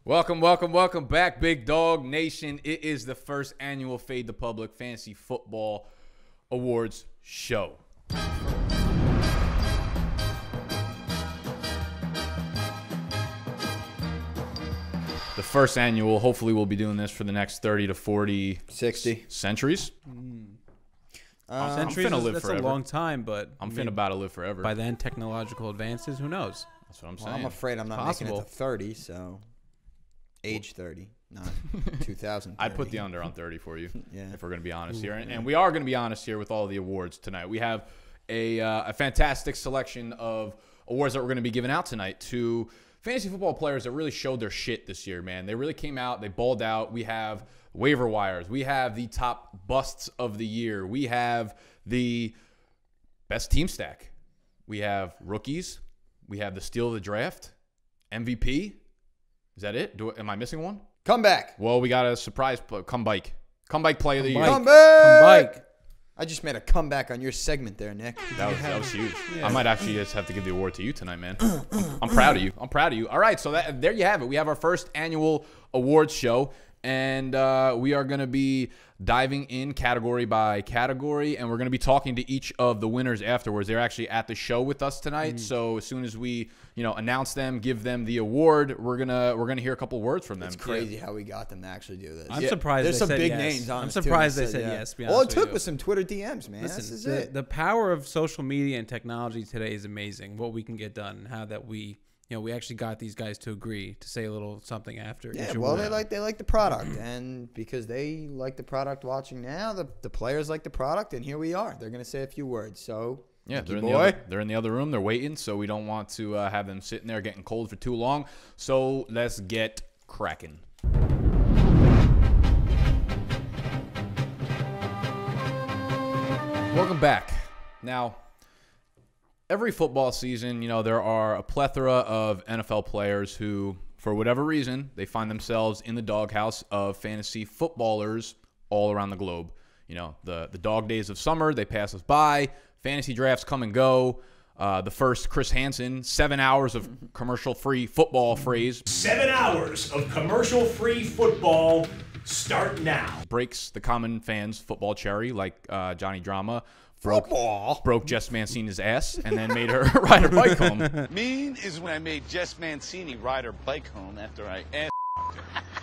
Welcome, welcome, welcome back, Big Dog Nation. It is the first annual Fade the Public Fantasy Football Awards show. The first annual, hopefully we'll be doing this for the next 30 to 40, 60 centuries. Centuries, that's forever. a long time, but I'm finna about to live forever. by then, technological advances, who knows? That's what I'm Well, saying. I'm afraid I'm not making Possible. it to 30, so age 30, not 2000. I'd put the under on 30 for you, Yeah. if we're going to be honest here. And we are going to be honest here with all the awards tonight. We have a fantastic selection of awards that we're going to be giving out tonight to fantasy football players that really showed their shit this year, man. They really came out. They balled out. We have waiver wires. We have the top busts of the year. We have the best team stack. We have rookies. We have the steal of the draft. MVP. Is that it? Am I missing one? Comeback. Well, we got a surprise Comebyke Player of the year. Comeback. I just made a comeback on your segment there, Nick. That was huge. Yeah. I might actually just have to give the award to you tonight, man. I'm proud of you. I'm proud of you. All right, so there you have it. We have our first annual awards show, and we are going to be diving in category by category, and we're going to be talking to each of the winners afterwards. They're actually at the show with us tonight, so as soon as we announce them, give them the award, we're gonna hear a couple words from them. It's crazy how we got them to actually do this. I'm surprised There's they some said big yes. names on I'm it, too, surprised and they said yes, to be All it honest took with was some Twitter DMs, man. This is Listen, it. the power of social media and technology today is amazing. What we can get done, and how that we actually got these guys to agree to say a little something after. Yeah, each well, award. they like the product, and because they like the product watching now, the players like the product, and here we are. They're gonna say a few words. So Yeah, thank you, they're in the other room. They're waiting, so we don't want to have them sitting there getting cold for too long. So let's get cracking. Welcome back. Now, every football season, there are a plethora of NFL players who, for whatever reason, they find themselves in the doghouse of fantasy footballers all around the globe. The dog days of summer, they pass us by. Fantasy drafts come and go. The first Chris Hansen, 7 hours of commercial-free football phrase. 7 hours of commercial-free football start now. Breaks the common fans' football cherry like Johnny Drama. Broke Jess Mancini's ass and then made her ride her bike home. Mean is when I made Jess Mancini ride her bike home after I asked.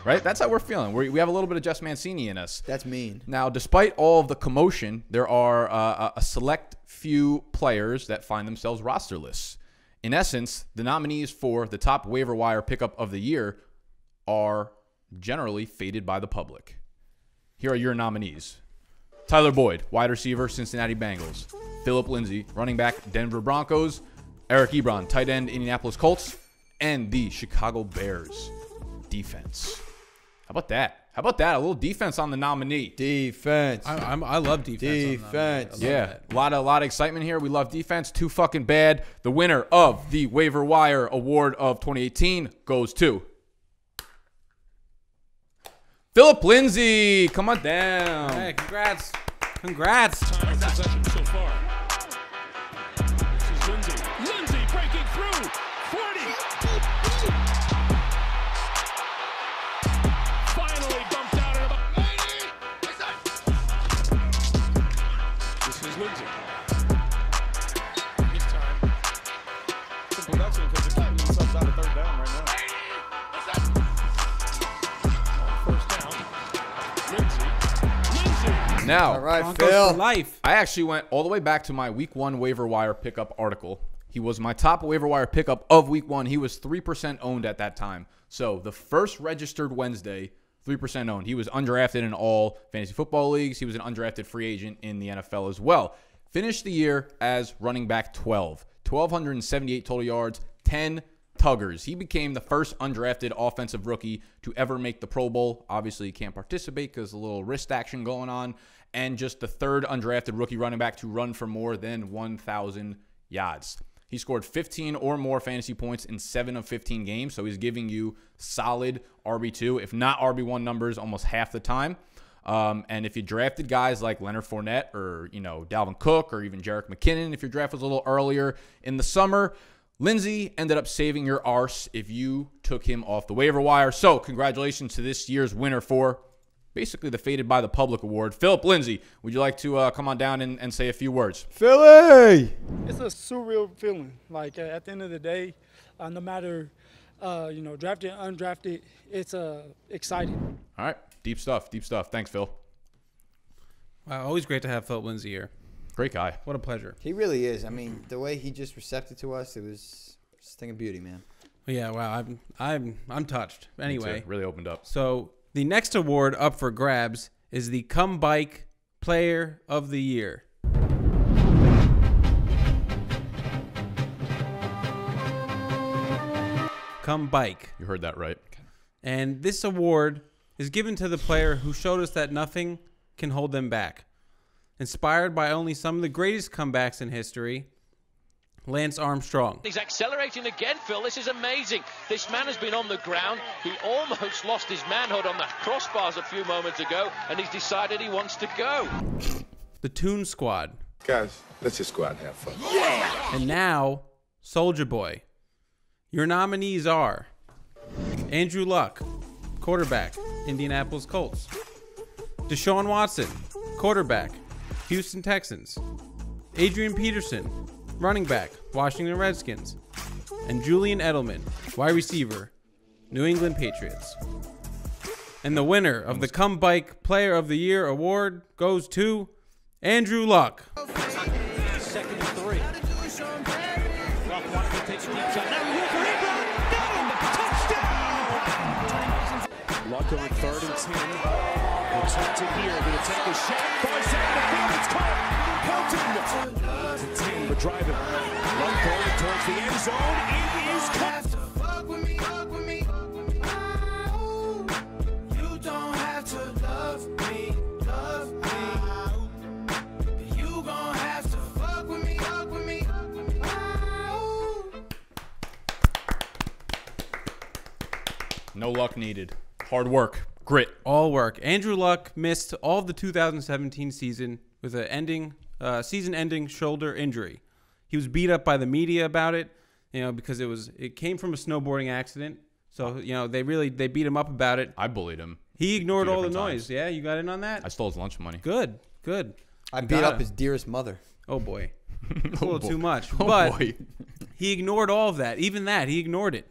Right? That's how we're feeling. We have a little bit of Jess Mancini in us. That's mean. Now, despite all of the commotion, there are a select few players that find themselves rosterless. In essence, the nominees for the top waiver wire pickup of the year are generally faded by the public. Here are your nominees. Tyler Boyd, wide receiver, Cincinnati Bengals. Phillip Lindsay, running back, Denver Broncos. Eric Ebron, tight end, Indianapolis Colts. And the Chicago Bears defense. How about that? How about that? A little defense on the nominee. Defense. I love defense. Defense. Yeah, a lot of excitement here. We love defense. Too fucking bad. The winner of the Waiver Wire Award of 2018 goes to Phillip Lindsay. Come on down. Hey, congrats. Congrats. Time of possession so far. This is Lindsay. Lindsay breaking through. 40. Finally bumped out at about 90. This is Lindsay. Big time. Good production because they're keeping themselves out of third down right now. First down. Lindsay. Now, All right, Broncos Phil. for life. I actually went all the way back to my Week 1 Waiver Wire pickup article. He was my top waiver wire pickup of Week 1. He was 3% owned at that time. So the first registered Wednesday, 3% owned. He was undrafted in all fantasy football leagues. He was an undrafted free agent in the NFL as well. Finished the year as running back 12. 1,278 total yards, 10 tuggers. He became the first undrafted offensive rookie to ever make the Pro Bowl. Obviously, he can't participate because a little wrist action going on. And just the third undrafted rookie running back to run for more than 1,000 yards. He scored 15 or more fantasy points in 7 of 15 games, so he's giving you solid RB2, if not RB1 numbers almost half the time. And if you drafted guys like Leonard Fournette or, Dalvin Cook or even Jerick McKinnon, if your draft was a little earlier in the summer, Lindsey ended up saving your arse if you took him off the waiver wire. So congratulations to this year's winner for basically the Faded by the Public Award. Philip Lindsey, would you like to come on down and say a few words? Philly! It's a surreal feeling. Like at the end of the day, no matter drafted, undrafted, it's exciting. All right, deep stuff, deep stuff. Thanks, Phil. Wow, always great to have Philip Lindsey here. Great guy. What a pleasure. He really is. I mean, the way he just recepted to us, it was just a thing of beauty, man. Yeah, wow, I'm touched. Anyway, Really opened up. so the next award up for grabs is the Comebyke Player of the Year. Comebyke. You heard that right. And this award is given to the player who showed us that nothing can hold them back. Inspired by only some of the greatest comebacks in history, Lance Armstrong. He's accelerating again, Phil. This is amazing. This man has been on the ground. He almost lost his manhood on the crossbars a few moments ago, and he's decided he wants to go. The Toon Squad. Guys, let's just go out and have fun. And now, Soulja Boy. Your nominees are Andrew Luck, quarterback, Indianapolis Colts. Deshaun Watson, quarterback, Houston Texans. Adrian Peterson, running back, Washington Redskins. And Julian Edelman, wide receiver, New England Patriots. And the winner of the Comebyke Player of the Year award goes to Andrew Luck. Second and 3. Luck wanted to take a deep shot. Now Wolverine, touchdown! Luck on 3rd and 10. Protected here. Going to take a shot. Far side of the field. It's caught. Pelton to 10, but driving. Run forward towards the end zone. It is caught. You don't have to love me. You gon' have to fuck with me. No luck needed. Hard work. Grit. All work. Andrew Luck missed all of the 2017 season with an season-ending shoulder injury. He was beat up by the media about it, because it came from a snowboarding accident. So, they beat him up about it. I bullied him. He ignored all the different noise. times. Yeah, you got in on that? I stole his lunch money. Good. I beat up his dearest mother. Oh, boy. It's a little too much. Oh, But boy. he ignored all of that. Even that, he ignored it.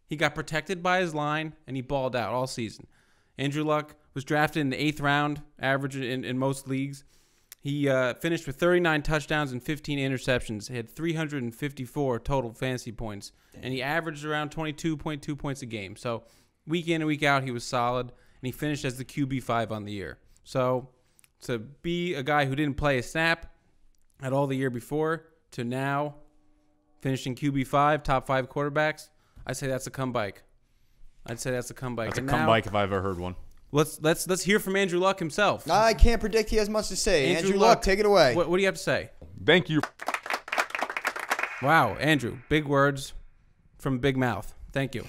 He got protected by his line, and he balled out all season. Andrew Luck was drafted in the 8th round, average in most leagues. He finished with 39 touchdowns and 15 interceptions. He had 354 total fantasy points, and he averaged around 22.2 points a game. So week in and week out, he was solid, and he finished as the QB5 on the year. So to be a guy who didn't play a snap at all the year before to now finishing QB5, top 5 quarterbacks, I'd say that's a comeback. That's a And comeback if I ever heard one. Let's hear from Andrew Luck himself. I can't predict he has much to say. Andrew Luck, take it away. What do you have to say? Thank you. Wow, Andrew, big words from big mouth. Thank you.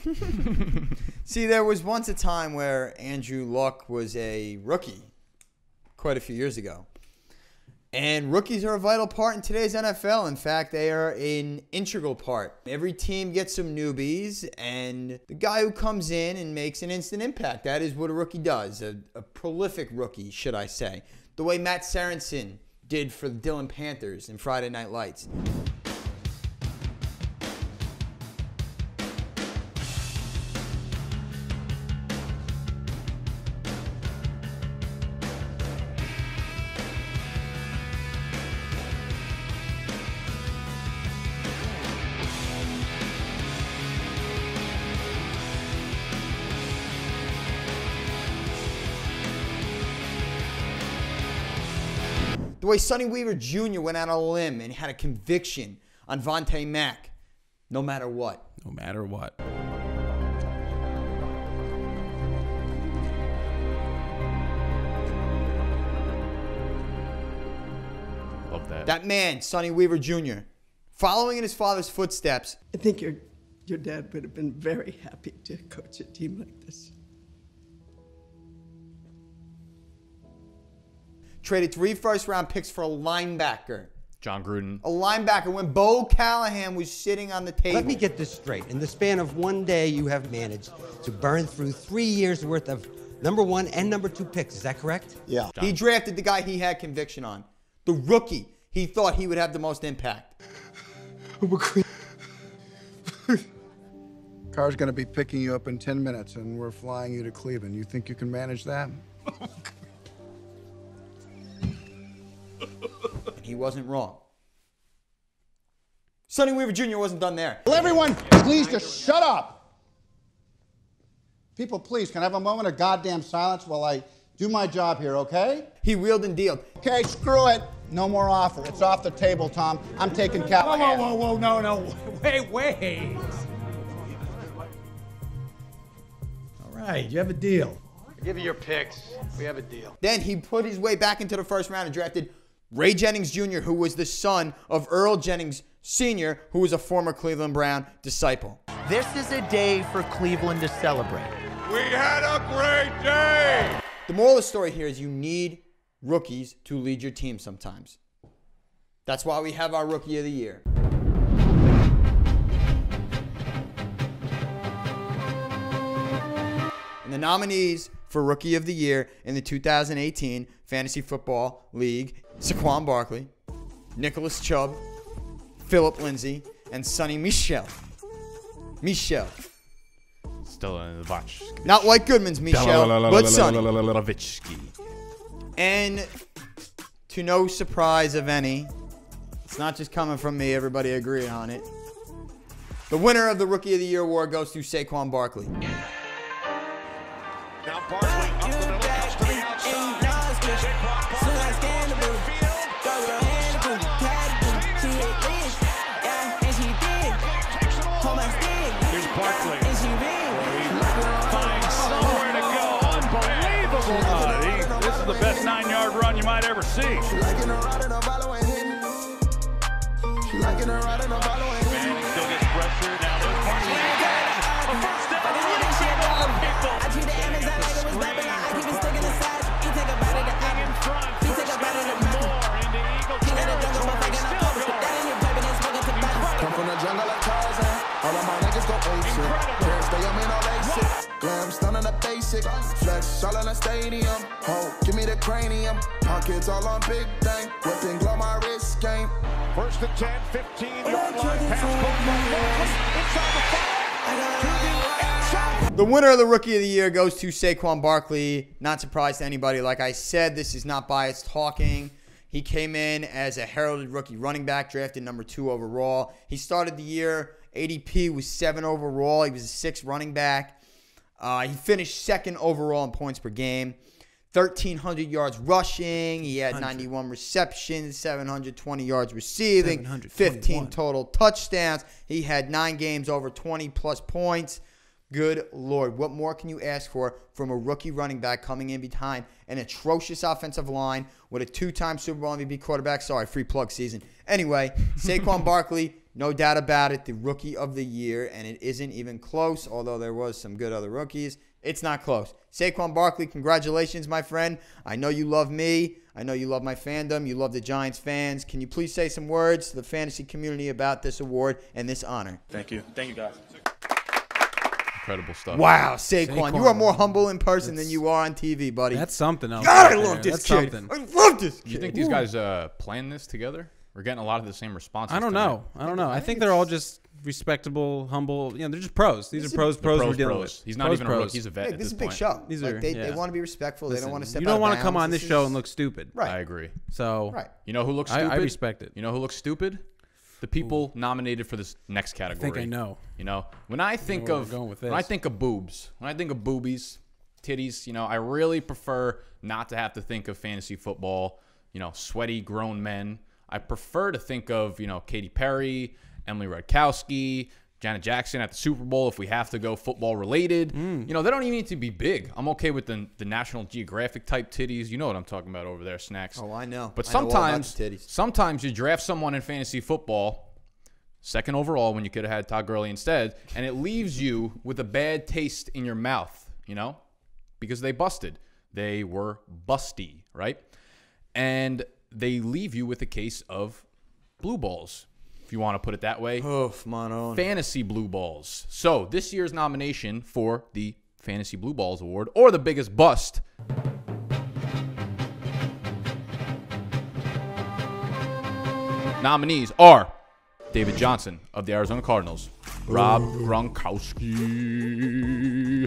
See, there was once a time where Andrew Luck was a rookie quite a few years ago. And rookies are a vital part in today's NFL. In fact, they are an integral part. Every team gets some newbies, and the guy who comes in and makes an instant impact, that is what a rookie does. A prolific rookie, should I say. The way Matt Sorensen did for the Dillon Panthers in Friday Night Lights. The way Sonny Weaver Jr. went out on a limb and had a conviction on Vontae Mack, no matter what. No matter what. Love that. That man, Sonny Weaver Jr., following in his father's footsteps. I think your dad would have been very happy to coach a team like this. Traded 3 first-round picks for a linebacker, John Gruden. A linebacker when Bo Callahan was sitting on the table. Let me get this straight. In the span of one day, you have managed to burn through 3 years worth of number 1 and number 2 picks. Is that correct? Yeah. He drafted the guy he had conviction on. The rookie he thought he would have the most impact. Car's going to be picking you up in 10 minutes, and we're flying you to Cleveland. You think you can manage that? And he wasn't wrong. Sonny Weaver Jr. wasn't done there. Will everyone please just shut up? People, please, can I have a moment of goddamn silence while I do my job here, okay? He wheeled and dealed. Okay, screw it. No more offer. It's off the table, Tom. I'm taking Callahan. Whoa, no. Wait. All right, you have a deal. Give you your picks. We have a deal. Then he put his way back into the first round and drafted Ray Jennings Jr., who was the son of Earl Jennings Sr., who was a former Cleveland Brown disciple. This is a day for Cleveland to celebrate. We had a great day! The moral of the story here is you need rookies to lead your team sometimes. That's why we have our Rookie of the Year. And the nominees for Rookie of the Year in the 2018 Fantasy Football League: Saquon Barkley, Nicholas Chubb, Philip Lindsay, and Sonny Michel. Still in the watch. Not White Goodman's Michel, but Sonny. And to no surprise of any, it's not just coming from me, everybody agreed on it. The winner of the Rookie of the Year award goes to Saquon Barkley. Now Barkley up the middle, comes to the outside. Here's Barkley. Finds somewhere to go. Unbelievable. This is the best 9-yard run you might ever see. Manning still gets pressure. Now there's Barkley again. A first down. I treat the Amazon like it was dumping. I keep it stuck in the side. You take a bite of the apple. In front. You take a bite of the apple. Into Eagle territory. Come from the jungle like Tarzan. All of my niggas go basic. Parents stay on me no basic. Glam stun on the basic. Flex all in the stadium. Oh, give me the cranium. Pockets all on big thing. Whipping glow my wrist game. First and 10, 15-yard line pass. Inside the 5. To the end zone. The winner of the Rookie of the Year goes to Saquon Barkley. Not surprised to anybody. Like I said, this is not biased talking. He came in as a heralded rookie running back, drafted number 2 overall. He started the year, ADP was 7 overall. He was a 6th running back. He finished 2nd overall in points per game. 1,300 yards rushing. He had 91 receptions, 720 yards receiving, 15 total touchdowns. He had 9 games over 20-plus points. Good Lord. What more can you ask for from a rookie running back coming in behind an atrocious offensive line with a 2-time Super Bowl MVP quarterback? Sorry, free plug season. Anyway, Saquon Barkley, no doubt about it, the Rookie of the Year, and it isn't even close, although there was some good other rookies. It's not close. Saquon Barkley, congratulations, my friend. I know you love me. I know you love my fandom. You love the Giants fans. Can you please say some words to the fantasy community about this award and this honor? Thank you. Thank you, guys. Incredible stuff. Wow, Saquon, you are more humble in person than you are on TV, buddy. That's something else. God, I love this kid. I love this kid. You think these guys plan this together? We're getting a lot of the same responses. I don't know. I think they're all just respectable, humble. You know, they're just pros. These are pros we're dealing with. He's not even a rookie. He's a vet. This is a big show. These like are, they want to be respectful. Listen, they don't want to step out of bounds. You don't want to come on this show and look stupid. Right. I agree. So, you know who looks stupid? I respect it. You know who looks stupid? The people nominated for this next category. I think I know. You know, when I think of boobs, when I think of boobies, titties, you know, I really prefer not to have to think of fantasy football, you know, sweaty grown men. I prefer to think of, you know, Katy Perry, Emily Ratajkowski, Janet Jackson at the Super Bowl if we have to go football related. You know, they don't even need to be big. I'm okay with the National Geographic type titties. You know what I'm talking about over there, Snacks. Oh, I know. But I know all about sometimes, the titties. sometimes you draft someone in fantasy football, 2nd overall when you could have had Todd Gurley instead, and it leaves you with a bad taste in your mouth, you know, because they busted. They were busty, right? And they leave you with a case of blue balls, if you want to put it that way. Oof, mono. Fantasy blue balls. So this year's nomination for the Fantasy Blue Balls Award, or the biggest bust, nominees are David Johnson of the Arizona Cardinals, Rob Gronkowski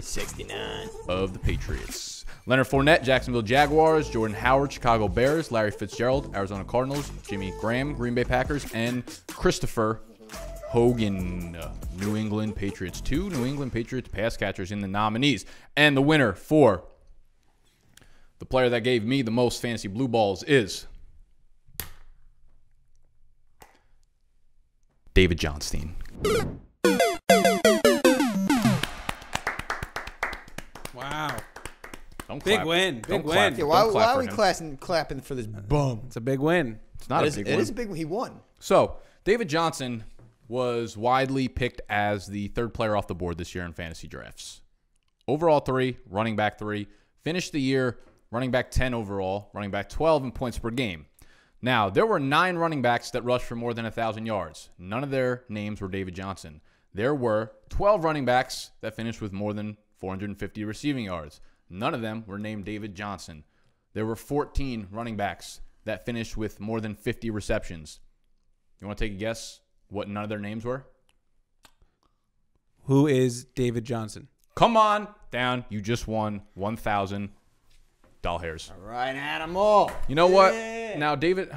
69 of the Patriots, Leonard Fournette, Jacksonville Jaguars, Jordan Howard, Chicago Bears, Larry Fitzgerald, Arizona Cardinals, Jimmy Graham, Green Bay Packers, and Christopher Hogan, New England Patriots. 2 New England Patriots pass catchers in the nominees. And the winner for the player that gave me the most fantasy blue balls is David Johnstein. Wow. Don't Big clap. win. Don't Big clap. win. Yeah, why are we clapping for this bum? It's a big win. It's not a big win. It is a big win. He won. So, David Johnson was widely picked as the third player off the board this year in fantasy drafts. Overall 3, running back 3. Finished the year running back 10 overall, running back 12 in points per game. Now, there were 9 running backs that rushed for more than 1,000 yards. None of their names were David Johnson. There were 12 running backs that finished with more than 450 receiving yards. None of them were named David Johnson. There were 14 running backs that finished with more than 50 receptions. You want to take a guess what none of their names were? Who is David Johnson? Come on down. You just won 1,000 doll hairs. All right, animal. You know what? Now, David,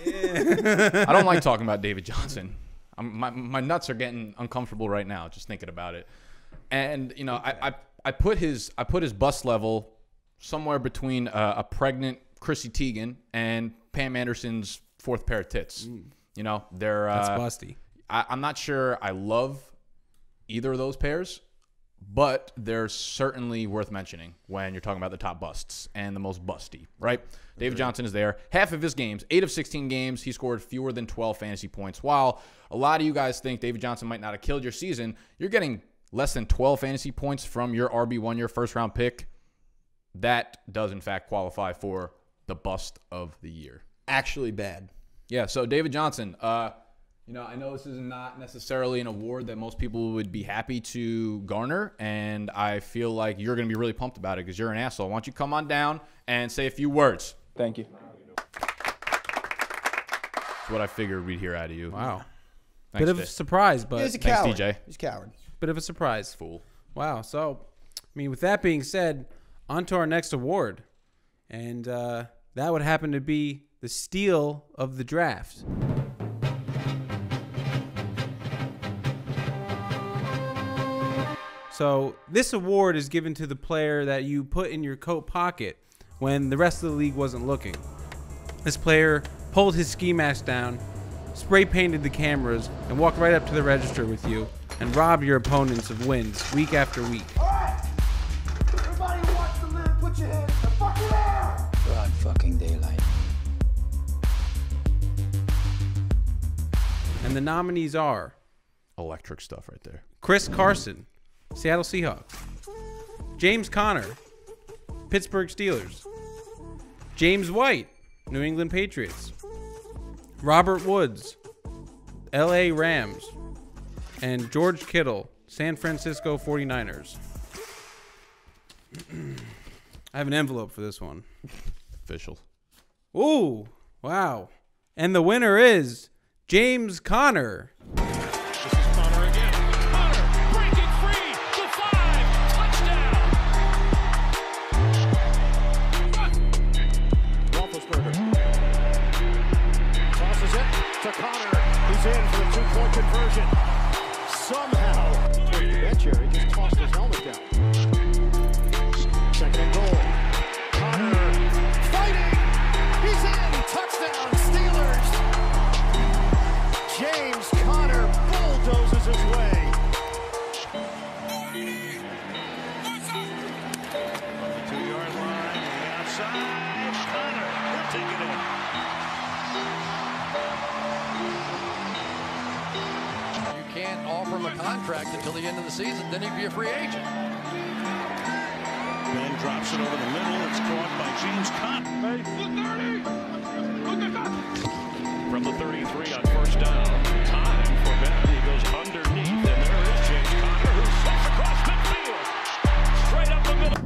I don't like talking about David Johnson. My nuts are getting uncomfortable right now just thinking about it. And, you know, I put his bust level somewhere between a pregnant Chrissy Teigen and Pam Anderson's 4th pair of tits. You know, they're That's busty. I'm not sure I love either of those pairs, but they're certainly worth mentioning when you're talking about the top busts and the most busty, right? David Johnson is there. Half of his games, 8 of 16 games, he scored fewer than 12 fantasy points. While a lot of you guys think David Johnson might not have killed your season, you're getting less than 12 fantasy points from your RB1, your first-round pick. That does, in fact, qualify for the bust of the year. Actually bad. Yeah, so David Johnson, you know, I know this is not necessarily an award that most people would be happy to garner, and I feel like you're going to be really pumped about it because you're an asshole. Why don't you come on down and say a few words? Thank you. That's what I figured we'd hear out of you. Wow. Thanks, Bit of a surprise, but He's a coward. Thanks, DJ. He's a coward. Bit of a surprise. Fool. Wow. So, I mean, with that being said, on to our next award. And that would happen to be the steal of the draft. So this award is given to the player that you put in your coat pocket when the rest of the league wasn't looking. This player pulled his ski mask down, spray painted the cameras, and walked right up to the register with you and robbed your opponents of wins week after week. Everybody who wants to live, put your hands in the fucking air! Broad fucking daylight. And the nominees are electric stuff right there. Chris Carson, Seattle Seahawks. James Conner, Pittsburgh Steelers. James White, New England Patriots. Robert Woods, LA Rams. And George Kittle, San Francisco 49ers. I have an envelope for this one. Official. Ooh, wow. And the winner is James Conner. This is Conner again. Conner breaking free to 5. Touchdown. Roethlisberger tosses it to Conner. He's in for the 2-point conversion. Somehow, that Jerry just tossed his helmet down. Second and goal. Conner fighting. He's in. Touchdown, Steelers. James Conner bulldozes his way. On the 2-yard line, outside. Conner will take it in. You can't offer him a contract until the end of the season, then he'd be a free agent. Ben drops it over the middle. It's caught by James Conner. from the 33 on first down. Time for Ben. He goes underneath, and there is James Conner, who slips across midfield. Straight up the middle.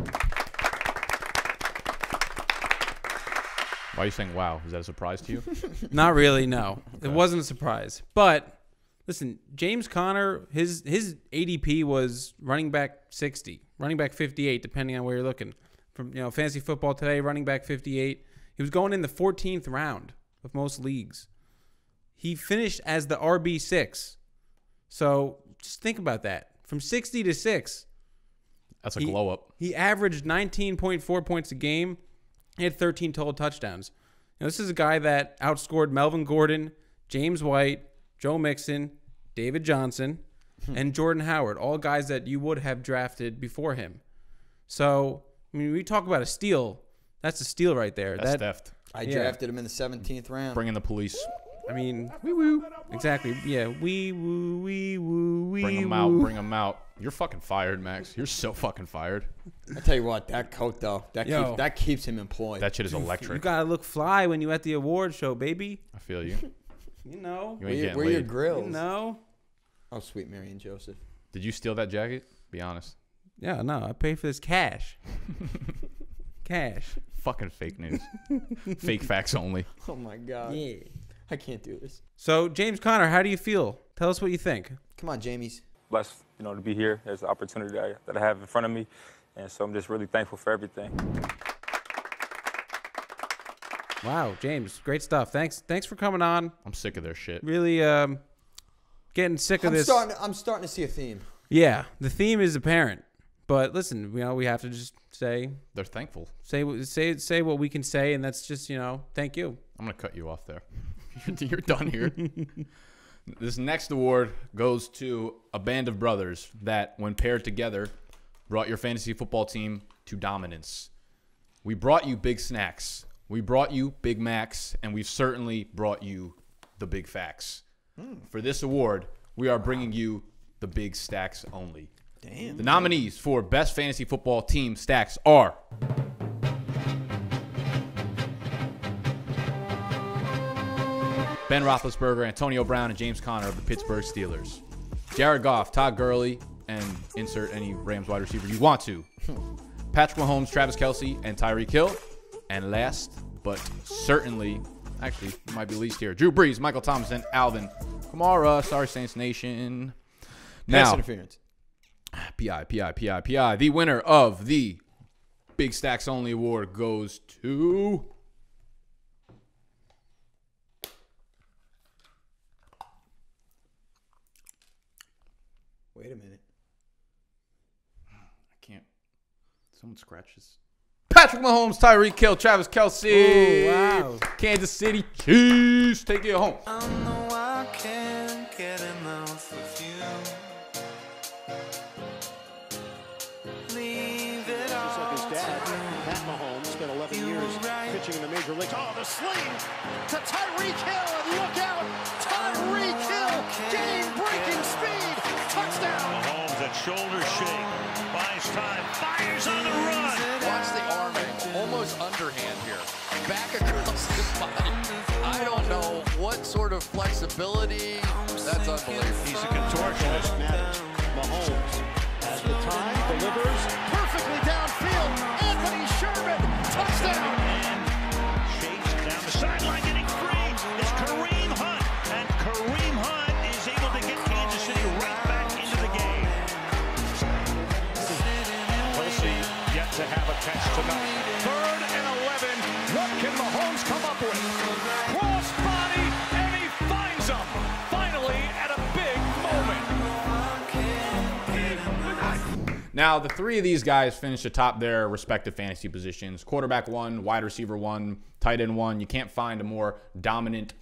Why are you saying wow? Is that a surprise to you? Not really, no. Okay. It wasn't a surprise. But listen, James Conner, his ADP was running back 60, running back 58, depending on where you're looking. From Fantasy Football Today, running back 58. He was going in the 14th round of most leagues. He finished as the RB6. So just think about that. From 60 to 6. That's a glow up. He averaged 19.4 points a game. He had 13 total touchdowns. This is a guy that outscored Melvin Gordon, James White, Joe Mixon, David Johnson, and Jordan Howard, all guys that you would have drafted before him. So, I mean, we talk about a steal. That's a steal right there. That's theft. I drafted him in the 17th round. Bring in the police. I mean, wee woo. Exactly. Yeah, wee woo, wee woo, wee woo. Bring him out. Bring him out. You're fucking fired, Max. You're so fucking fired. I tell you what, that coat though, that keeps him employed. That shit is electric. You gotta look fly when you at the award show, baby. I feel you. You know. You ain't getting where laid. your grills? You know. Oh, sweet Mary and Joseph. Did you steal that jacket? Be honest. Yeah, no. I paid for this cash. Cash. Fucking fake news. Fake facts only. Oh my god. Yeah. I can't do this. So, James Conner, how do you feel? Tell us what you think. Come on, Jamies. Blessed, to be here. There's an opportunity that I have in front of me, and so I'm just really thankful for everything. Wow, James, great stuff. Thanks for coming on. I'm sick of their shit. Really, getting sick of this. I'm starting to see a theme. Yeah, the theme is apparent. But listen, we have to just say they're thankful. Say what we can say, and that's just thank you. I'm gonna cut you off there. You're done here. This next award goes to a band of brothers that, when paired together, brought your fantasy football team to dominance. We brought you big snacks. We brought you Big Macs, and we've certainly brought you the big facts. For this award, we are bringing you the big stacks only. Damn. The nominees for Best Fantasy Football Team Stacks are Ben Roethlisberger, Antonio Brown, and James Conner of the Pittsburgh Steelers. Jared Goff, Todd Gurley, and insert any Rams wide receiver you want to. Patrick Mahomes, Travis Kelce, and Tyreek Hill. And last, but certainly, actually, might be least here, Drew Brees, Michael Thomas, and Alvin Kamara. Sorry, Saints Nation. Pass interference. PI. The winner of the Big Stacks Only Award goes to... Wait a minute. I can't. Someone scratches. Patrick Mahomes, Tyreek Hill, Travis Kelce. Oh, wow. Kansas City Chiefs. Take it home. I know I can't get enough of you. Leave it Just like his all dad, to you. Pat Mahomes, spent 11 years pitching in the major leagues. Oh, the sling to Tyreek Hill, and look out! Tyreek Hill, game-breaking speed, touchdown! Mahomes at shoulder shake, buys time, fires on the run. Watch the arm angle, almost underhand here. Back across his body. I don't know what sort of flexibility. That's unbelievable. He's a contortionist. Matters. Mahomes has the time, delivers perfectly downfield. Anthony Sherman, touchdown. And Chase down the sideline, getting free. It's Kareem Hunt, and Kareem Hunt is able to get Kansas City right back into the game. Kelce yet to have a catch tonight. 3rd and 11. What can Mahomes come up with? Cross body, and he finds him. Finally, at a big moment. Now, the three of these guys finished atop their respective fantasy positions. Quarterback 1, wide receiver 1, tight end 1. You can't find a more dominant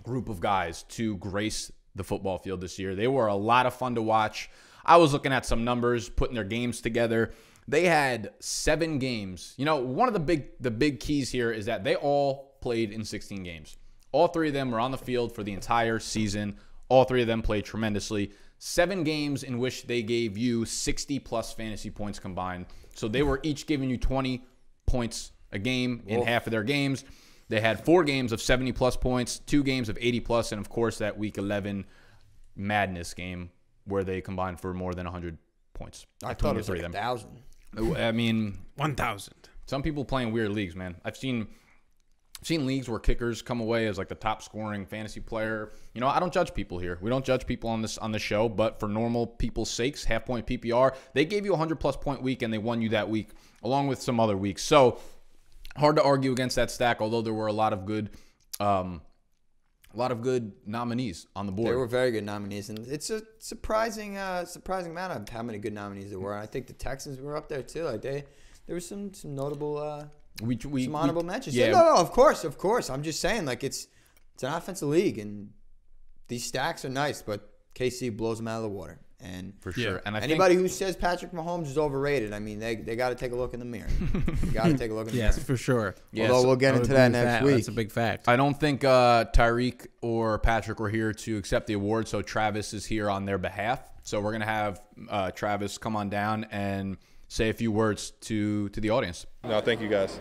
group of guys to grace the football field this year. They were a lot of fun to watch. I was looking at some numbers, putting their games together. They had 7 games. One of the big keys here is that they all played in 16 games. All 3 of them were on the field for the entire season. All 3 of them played tremendously. 7 games in which they gave you 60-plus fantasy points combined. So they were each giving you 20 points a game in half of their games. They had 4 games of 70-plus points, 2 games of 80-plus, and, of course, that Week 11 madness game where they combined for more than 100 points. I thought it was like 1,000. I mean, 1,000. Some people playing weird leagues, man. I've seen leagues where kickers come away as like the top scoring fantasy player. You know, I don't judge people here. We don't judge people on the show, but for normal people's sakes, half-point PPR, they gave you a 100-plus point week and they won you that week along with some other weeks. So hard to argue against that stack, although there were a lot of good nominees on the board. There were very good nominees, and it's a surprising amount of how many good nominees there were. And I think the Texans were up there too. Like there was some notable some honorable mentions. Yeah. No, of course. I'm just saying, like it's an offensive league, and these stacks are nice, but KC blows them out of the water. And for sure. And anybody who says Patrick Mahomes is overrated, I mean, they got to take a look in the mirror. Got to take a look in the mirror. Yes, for sure. Although we'll get into that next week. That's a big fact. I don't think Tyreek or Patrick were here to accept the award, so Travis is here on their behalf. So we're going to have Travis come on down and say a few words to the audience. No, thank you, guys.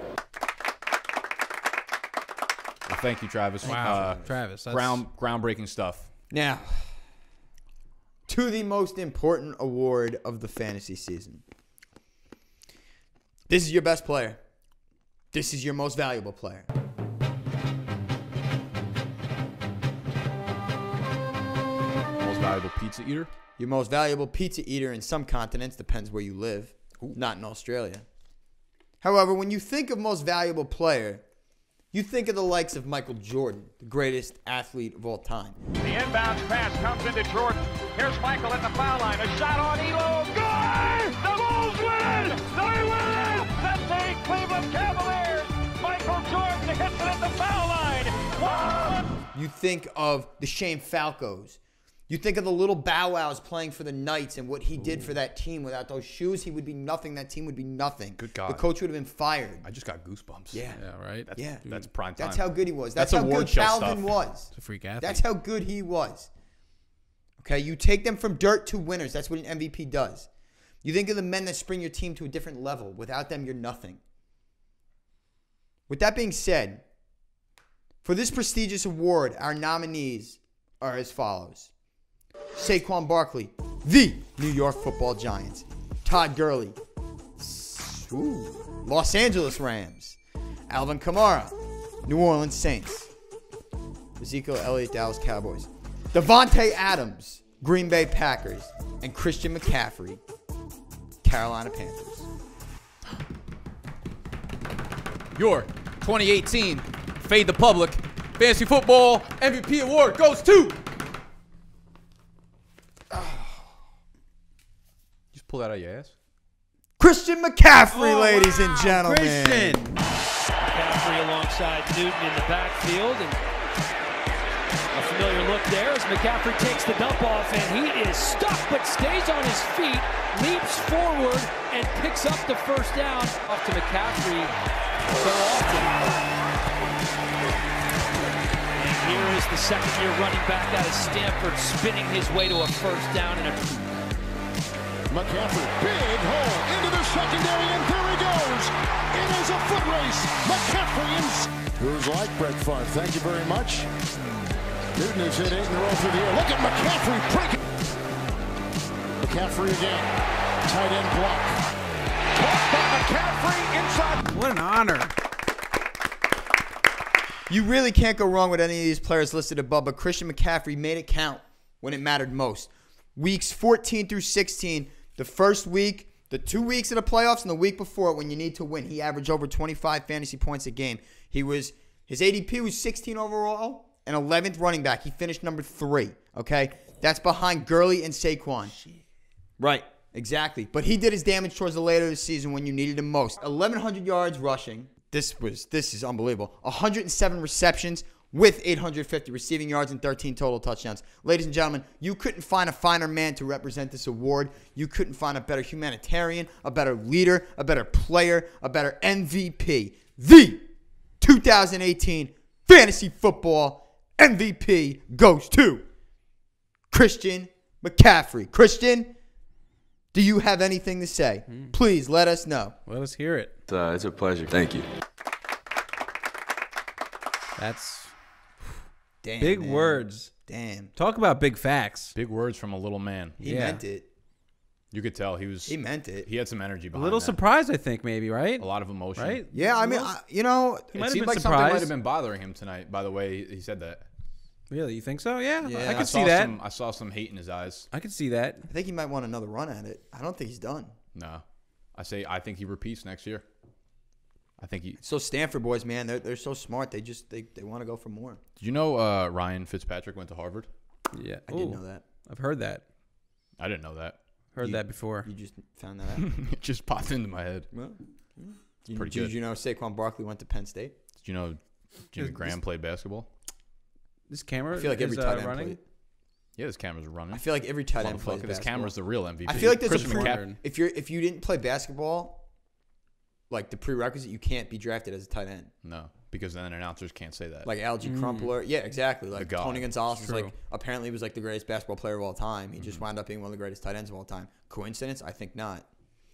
Well, thank you, Travis. Wow, Travis. That's Groundbreaking stuff. Now, to the most important award of the fantasy season. This is your best player. This is your most valuable player. Most valuable pizza eater? Your most valuable pizza eater in some continents, depends where you live. Ooh. Not in Australia. However, when you think of most valuable player, you think of the likes of Michael Jordan, the greatest athlete of all time. The inbound pass comes into Jordan. Here's Michael at the foul line. A shot on Elo. Good! The Bulls win! They win! The Cleveland Cavaliers! Michael Jordan hits it at the foul line. Whoa! You think of the Shane Falcos. You think of the little Bow Wows playing for the Knights and what he did for that team. Without those shoes, he would be nothing. That team would be nothing. Good God. The coach would have been fired. I just got goosebumps. Yeah. Yeah, right? That's prime time. That's how good he was. That's how good Calvin was. It's a freak athlete. That's how good he was. Okay, you take them from dirt to winners. That's what an MVP does. You think of the men that spring your team to a different level. Without them, you're nothing. With that being said, for this prestigious award, our nominees are as follows. Saquon Barkley, the New York Football Giants. Todd Gurley, Los Angeles Rams. Alvin Kamara, New Orleans Saints. Ezekiel Elliott, Dallas Cowboys. Devontae Adams, Green Bay Packers. And Christian McCaffrey, Carolina Panthers. Your 2018 Fade the Public Fantasy Football MVP Award goes to... Just pull that out of your ass. Christian McCaffrey, ladies and gentlemen. Christian. McCaffrey alongside Newton in the backfield. And a familiar look there as McCaffrey takes the dump off, and he is stuck but stays on his feet, leaps forward, and picks up the first down. Off to McCaffrey so often. And here is the second-year running back out of Stanford spinning his way to a first down and a... McCaffrey, big hole into the secondary, and there he goes. It is a foot race. McCaffrey is... Who's like Brett Favre? Thank you very much. Newton has hit 8 in a row through the air. Look at McCaffrey breaking. McCaffrey again. Tight end block. Caught by McCaffrey inside. What an honor. You really can't go wrong with any of these players listed above, but Christian McCaffrey made it count when it mattered most. Weeks 14 through 16, the first week, the 2 weeks of the playoffs, and the week before when you need to win, he averaged over 25 fantasy points a game. His ADP was 16 overall and 11th running back. He finished number 3, okay? That's behind Gurley and Saquon. Right, exactly. But he did his damage towards the later of the season when you needed him most. 1,100 yards rushing. This is unbelievable. 107 receptions with 850 receiving yards and 13 total touchdowns. Ladies and gentlemen, you couldn't find a finer man to represent this award. You couldn't find a better humanitarian, a better leader, a better player, a better MVP. The 2018 Fantasy Football MVP goes to Christian McCaffrey. Christian, do you have anything to say? Please let us know. Let us hear it. It's a pleasure. Thank you. That's Damn, big man. words. Damn. Talk about big facts. Big words from a little man. He meant it. You could tell he meant it. He had some energy A behind little that. surprised, I think, maybe, right? A lot of emotion. Right? Yeah, I mean, you know, It seemed like something might have been bothering him tonight, by the way he said that. Really? You think so? Yeah. Yeah. I could see that. I saw some hate in his eyes. I could see that. I think he might want another run at it. I don't think he's done. No. I think he repeats next year. I think he. So Stanford boys, man, they're so smart. They want to go for more. Did you know Ryan Fitzpatrick went to Harvard? Yeah. I didn't know that. I've heard that. I didn't know that. Heard that before. You just found that out. It just popped into my head. Well, Pretty good. Did you know Saquon Barkley went to Penn State? Did you know Jimmy Graham played basketball? This camera I feel like every is tight end running. played. Yeah, this camera's running. I feel like every tight end plays Motherfucker, basketball. this camera's the real MVP. I feel like there's Christian a McCaffrey. if you didn't play basketball, like the prerequisite, you can't be drafted as a tight end. No, because then announcers can't say that. Like Algie Crumpler. Yeah, exactly. Like god. Tony Gonzalez It's was like true. apparently was like the greatest basketball player of all time. He just wound up being one of the greatest tight ends of all time. Coincidence? I think not.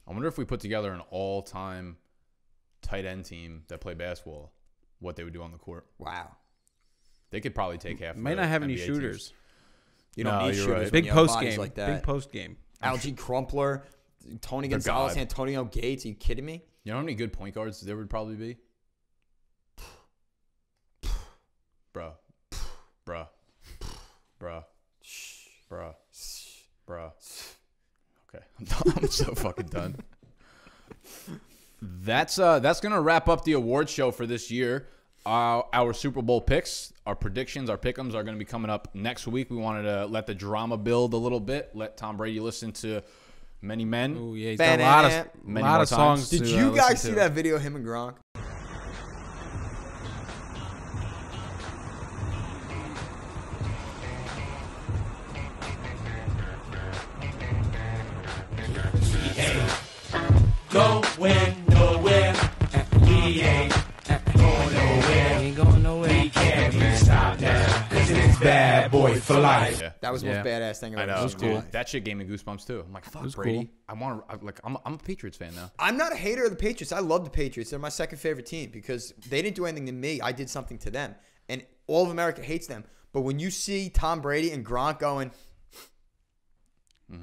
I wonder if we put together an all-time tight end team that play basketball, what they would do on the court. Wow. They could probably take half. Might the not have any NBA shooters. teams. You don't need you're shooters. right. when Big you have post bodies game. like that. Big post game. Algie Crumpler, Tony They're Gonzalez, God. Antonio Gates. Are you kidding me? You know how many good point guards there would probably be? Bruh. Bruh. Bruh. Bruh. Bruh. Okay. I'm so fucking done. That's gonna wrap up the award show for this year. Our Super Bowl picks, our predictions, our pick'ems are going to be coming up next week. We wanted to let the drama build a little bit, let Tom Brady listen to Many Men. Oh yeah, he's got a lot of songs. Did to, you guys listen see to. that video of him and Gronk? Going nowhere. We ain't going nowhere. Ain't going nowhere. We can't be stopped now. Cause it's bad boy for life. Yeah. That was the most badass thing I've I ever know, seen in my dude. life. That shit gave me goosebumps too. I'm like, fuck was Brady. cool. I'm a Patriots fan now. I'm not a hater of the Patriots. I love the Patriots. They're my second favorite team because they didn't do anything to me. I did something to them. And all of America hates them. But when you see Tom Brady and Gronk going,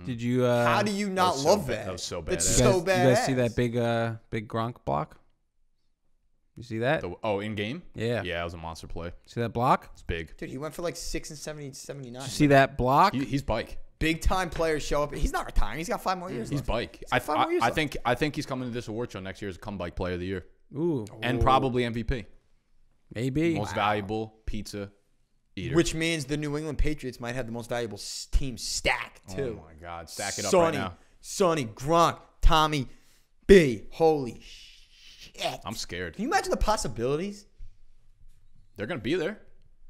Did you? how do you not love that? That was so It's badass. so You guys see badass. that big Gronk block? You see that? In game? Yeah. Yeah, it was a monster play. See that block? It's big. Dude, he went for like 6 and 79. Did you see that block? He's bike. Big time players show up. He's not retiring. He's got 5 more years He's left. bike. He's got 5 more years I left. think he's coming to this award show next year as a Comebyke Player of the Year. Ooh, And probably MVP. maybe. Most valuable pizza eater. Which means the New England Patriots might have the most valuable team stacked, too. Oh my God. Stack it up right now. Sonny, Gronk, Tommy, B. Holy shit. I'm scared. Can you imagine the possibilities? They're going to be there.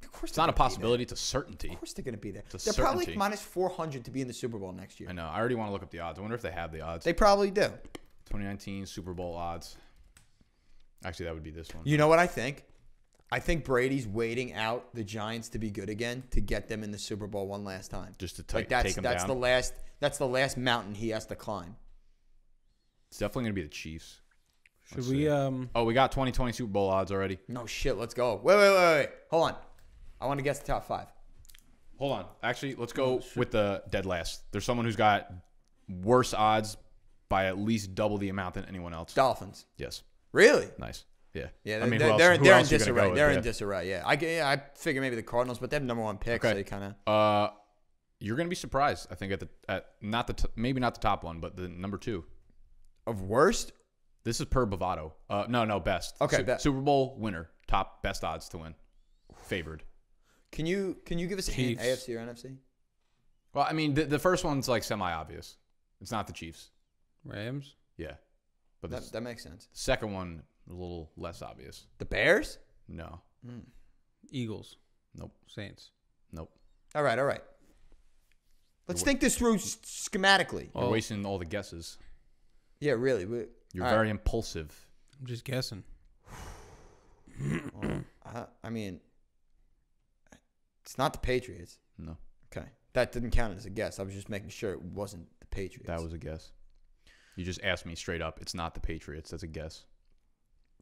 Of course It's not a possibility. It's a certainty. Of course they're going to be there. It's a They're probably certainty. minus 400 to be in the Super Bowl next year. I know. I already want to look up the odds. I wonder if they have the odds. They probably do. 2019 Super Bowl odds. Actually, that would be this one. You know what I think? I think Brady's waiting out the Giants to be good again to get them in the Super Bowl one last time. Just to take them that's down. That's the last mountain he has to climb. It's definitely going to be the Chiefs. Should we? Oh, we got 2020 Super Bowl odds already. No shit. Let's go. Wait. Hold on. I want to guess the top 5. Hold on. Actually, let's go with the dead last. There's someone who's got worse odds by at least double the amount than anyone else. Dolphins. Yes. Really? Nice. Yeah. Yeah, I mean, they're who in else you gonna disarray. go with? They're Yeah. in disarray. Yeah, I figure maybe the Cardinals, but they have number 1 pick, so Okay. they kind of. You're gonna be surprised. I think maybe not the top one, but the number 2 of worst. This is per Bovado. No, best. Okay, best. Super Bowl winner, top best odds to win, favored. Can you give us a hint? Chiefs. AFC or NFC? Well, I mean, the first one's like semi-obvious. It's not the Chiefs. Rams. Yeah, but That makes sense. the second one a little less obvious. The Bears? No. Eagles. Nope. Saints. Nope. All right. Let's think this through schematically. You're wasting all the guesses. Yeah, really. You're very impulsive. I'm just guessing. I mean, it's not the Patriots. No. Okay. That didn't count as a guess. I was just making sure it wasn't the Patriots. That was a guess. You just asked me straight up. It's not the Patriots. That's a guess.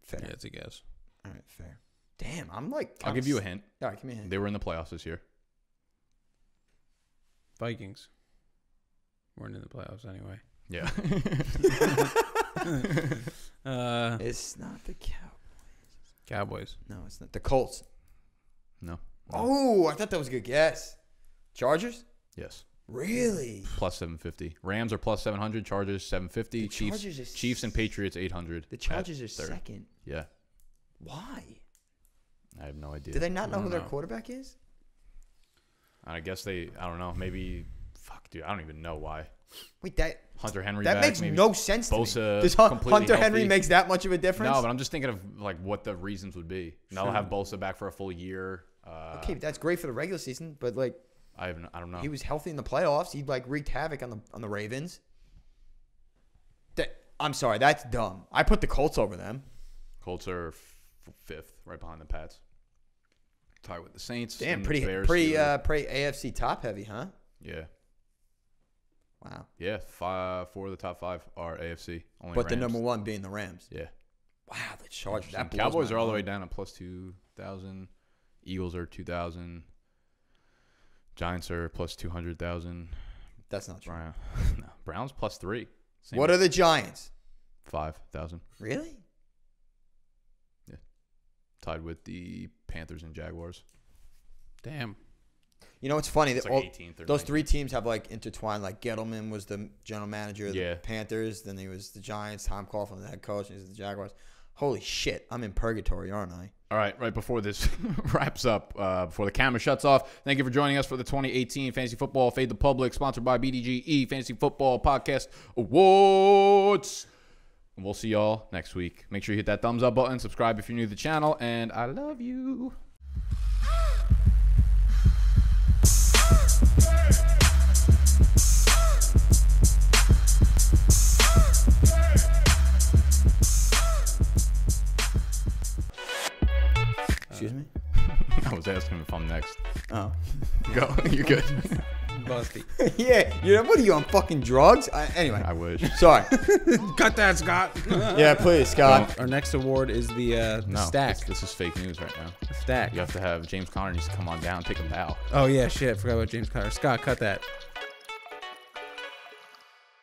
fair. Yeah, it's a guess. All right, fair. Damn, I'm like. I'll give you a hint. All right, give me a hint. They were in the playoffs this year. Vikings. Weren't in the playoffs anyway. Yeah. It's not the Cowboys. No, it's not the Colts. No. Oh, I thought that was a good guess. Chargers? Yes. Really? Plus 750. Rams are plus 700. Chargers 750. Chiefs and Patriots 800. The Chargers are second. Yeah. Why? I have no idea. Do they not know who their quarterback is? I guess I don't know. Maybe, fuck, dude. I don't even know why. Wait, Hunter Henry that back, makes maybe no sense to Bosa me. Does completely Hunter Henry healthy. makes that much of a difference? No, but I'm just thinking of like what the reasons would be. Now they'll have Bosa back for a full year. Okay, that's great for the regular season, but like, I don't know. He was healthy in the playoffs. He like wreaked havoc on the Ravens. I'm sorry, that's dumb. I put the Colts over them. Colts are fifth, right behind the Pats. Tied with the Saints. Damn, and pretty Bears, AFC top heavy, huh? Yeah. Wow. Yeah, 4 of the top 5 are AFC. Only but the Rams. number 1 being the Rams. Yeah. Wow, the Chargers. That Cowboys are all the way down at plus 2,000. Eagles are 2,000. Giants are plus 200,000. That's not true. No. Browns plus 3. What are the Giants? 5,000. Really? Yeah. Tied with the Panthers and Jaguars. Damn. You know what's funny? It's like 18th or those 19th. 3 teams have like intertwined. Like Gettleman was the general manager of the Panthers. Then he was the Giants. Tom Coughlin, the head coach. And he was the Jaguars. Holy shit. I'm in purgatory, aren't I? All right before this wraps up, before the camera shuts off, thank you for joining us for the 2018 Fantasy Football Fade the Public, sponsored by BDGE Fantasy Football Podcast Awards. And we'll see y'all next week. Make sure you hit that thumbs up button, subscribe if you're new to the channel, and I love you. Excuse me? I was asking if I'm next. Oh. Go. You're good. Busty. Yeah. What are you on fucking drugs? Anyway. I wish. Sorry. Cut that, Scott. Yeah, please, Scott. Our next award is the stack. This is fake news right now. Stack. You have to have James Conner needs to come on down, take a bow. Oh, yeah, shit. Forgot about James Conner. Scott, cut that.